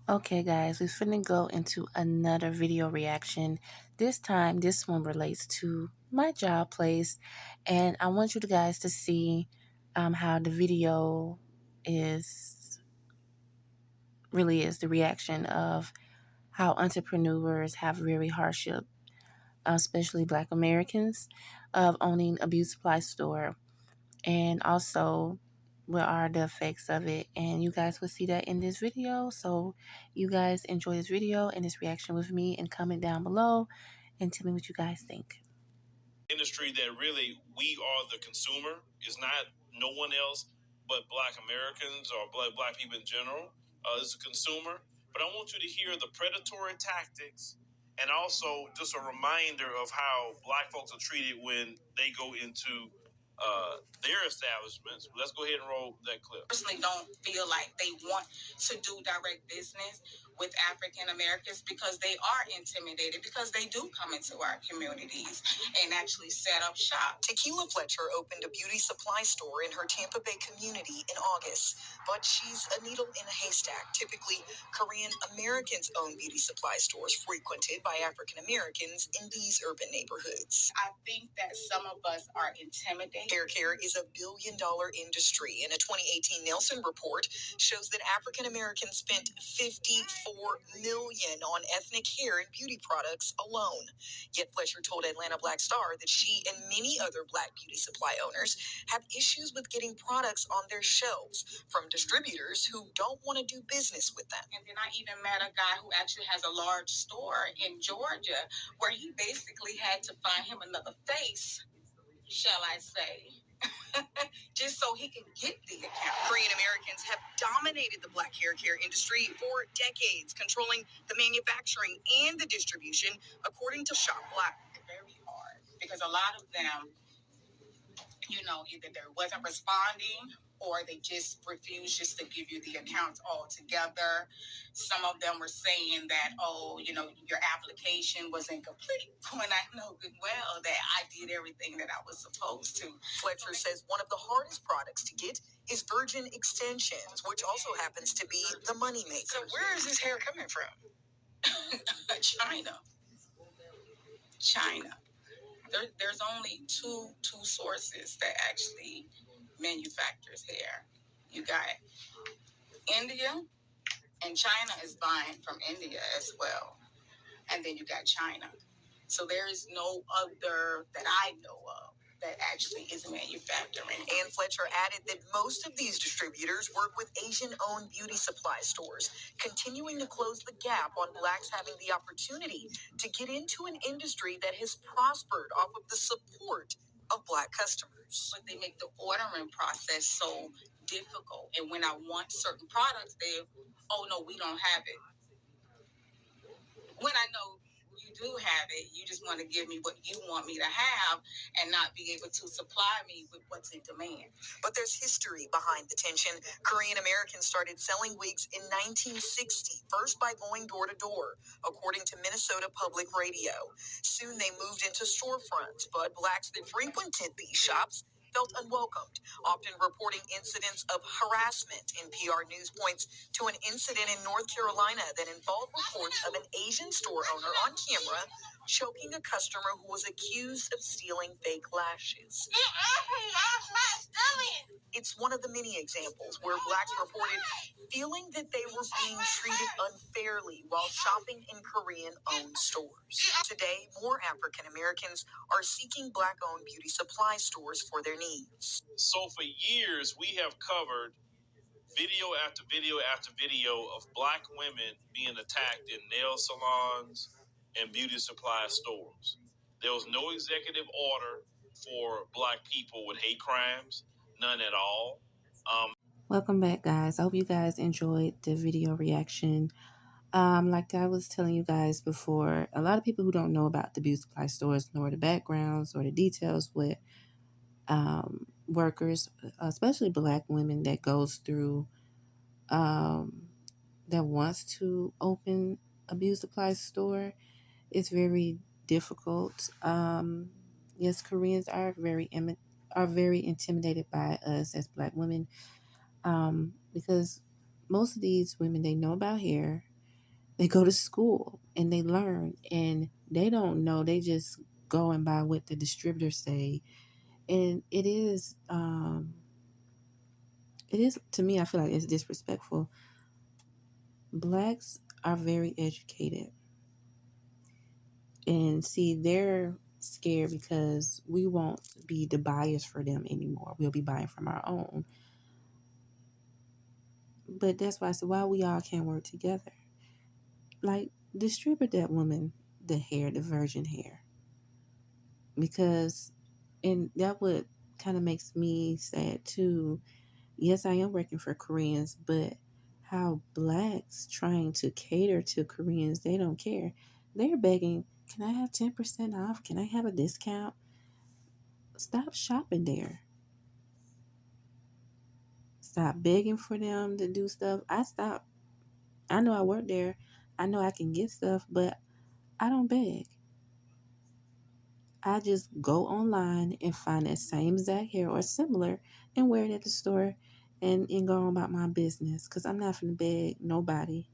Okay, guys, we're finna go into another video reaction. This time, this one relates to my job place, and I want you guys to see how the video is really is the reaction of how entrepreneurs have very hardship, especially Black Americans, of owning a beauty supply store, and also what are the effects of it. And you guys will see that in this video. So you guys enjoy this video and this reaction with me, and comment down below and tell me what you guys think. Industry that really we are the consumer. Is not no one else but Black Americans or black people in general is a consumer. But I want you to hear the predatory tactics and also just a reminder of how Black folks are treated when they go into their establishments. Let's go ahead and roll that clip. Personally, don't feel like they want to do direct business with African Americans because they are intimidated, because they do come into our communities and actually set up shop. Tequila Fletcher opened a beauty supply store in her Tampa Bay community in August, but she's a needle in a haystack. Typically, Korean Americans own beauty supply stores frequented by African Americans in these urban neighborhoods. I think that some of us are intimidated. Hair care is a billion-dollar industry, and a 2018 Nielsen report shows that African Americans spent $54 million on ethnic hair and beauty products alone. Yet Fletcher told Atlanta Black Star that she and many other Black beauty supply owners have issues with getting products on their shelves from distributors who don't want to do business with them. And then I even met a guy who actually has a large store in Georgia where he basically had to find him another face, shall I say, just so he can get the account. Korean Americans have dominated the Black hair care industry for decades, controlling the manufacturing and the distribution, according to Shop Black. Very hard because a lot of them, either they wasn't responding or they just refused just to give you the accounts altogether. Some of them were saying that, your application wasn't complete, when I know good well that I did everything that I was supposed to. Fletcher says one of the hardest products to get is virgin extensions, which also happens to be the moneymaker. So where is this hair coming from? China. There's only two sources that actually manufactures hair. You got India, and China is buying from India as well. And then you got China. So there is no other that I know of that actually is manufacturing. And Fletcher added that most of these distributors work with Asian-owned beauty supply stores, continuing to close the gap on Blacks having the opportunity to get into an industry that has prospered off of the support of Black customers. But they make the ordering process so difficult. And when I want certain products, oh no, we don't have it. When I know you do have it, you just want to give me what you want me to have and not be able to supply me with what's in demand. But there's history behind the tension. Korean Americans started selling wigs in 1960, first by going door to door, according to Minnesota Public Radio. Soon they moved into storefronts, but Blacks that frequented these shops felt unwelcomed, often reporting incidents of harassment. NPR News points to an incident in North Carolina that involved reports of an Asian store owner on camera choking a customer who was accused of stealing fake lashes. It's one of the many examples where Blacks reported feeling that they were being treated unfairly while shopping in Korean-owned stores. Today, more African Americans are seeking Black-owned beauty supply stores for their needs. So for years, we have covered video after video after video of Black women being attacked in nail salons and beauty supply stores. There was no executive order for Black people with hate crimes, none at all. Welcome back, guys. I hope you guys enjoyed the video reaction. Like I was telling you guys before, a lot of people who don't know about the beauty supply stores, nor the backgrounds or the details with workers, especially Black women that goes through, that wants to open a beauty supply store. It's very difficult. Yes, Koreans are very intimidated by us as Black women, because most of these women, they know about hair, They go to school and they learn, and they don't know. They just going by what the distributors say. And it is to me, I feel like it's disrespectful. Blacks are very educated, and see, they're scared because we won't be the buyers for them anymore. We'll be buying from our own. But that's why I said, why we all can't work together? Like, distribute that woman the hair, the virgin hair, because, and that would kind of makes me sad too. Yes, I am working for Koreans, but how blacks trying to cater to Koreans, they don't care. They're begging, can I have 10% off? Can I have a discount? Stop shopping there. Stop begging for them to do stuff. I stop. I know I work there. I know I can get stuff, but I don't beg. I just go online and find that same exact hair or similar and wear it at the store and go on about my business. Because I'm not finna beg nobody.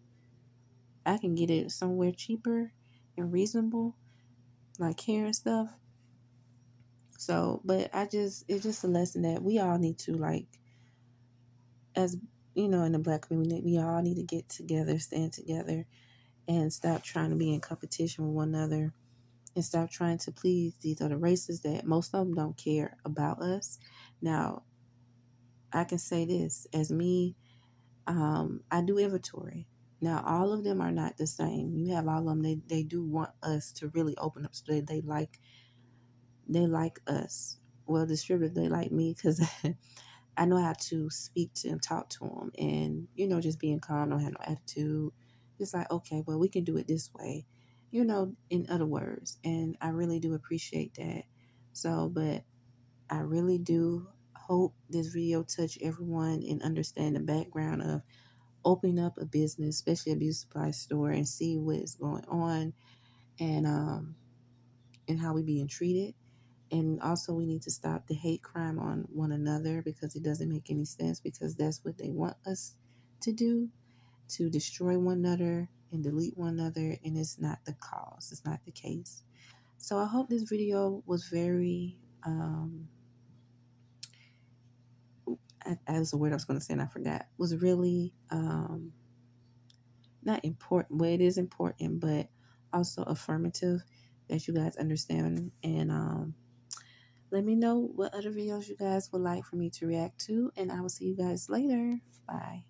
I can get it somewhere cheaper and reasonable, like hair and stuff. So, but it's just a lesson that we all need to, like, as in the black community, we all need to get together, stand together, and stop trying to be in competition with one another, and stop trying to please these other races that most of them don't care about us. Now, I can say this as me, I do inventory. Now, all of them are not the same. You have all of them. They do want us to really open up, so they like us. Well, distributors, they like me because I know how to speak to and talk to them, and just being calm, don't have no attitude. Just like, okay, well, we can do it this way, in other words. And I really do appreciate that. So, but I really do hope this video touch everyone and understand the background of opening up a business, especially a beauty supply store, and see what is going on, and how we being treated. And also, we need to stop the hate crime on one another, because it doesn't make any sense, because that's what they want us to do, to destroy one another and delete one another. And it's not the cause, it's not the case. So I hope this video was very, that was a word I was going to say and I forgot, was really not important. Well, it is important, but also affirmative, that you guys understand. And let me know what other videos you guys would like for me to react to, and I will see you guys later. Bye.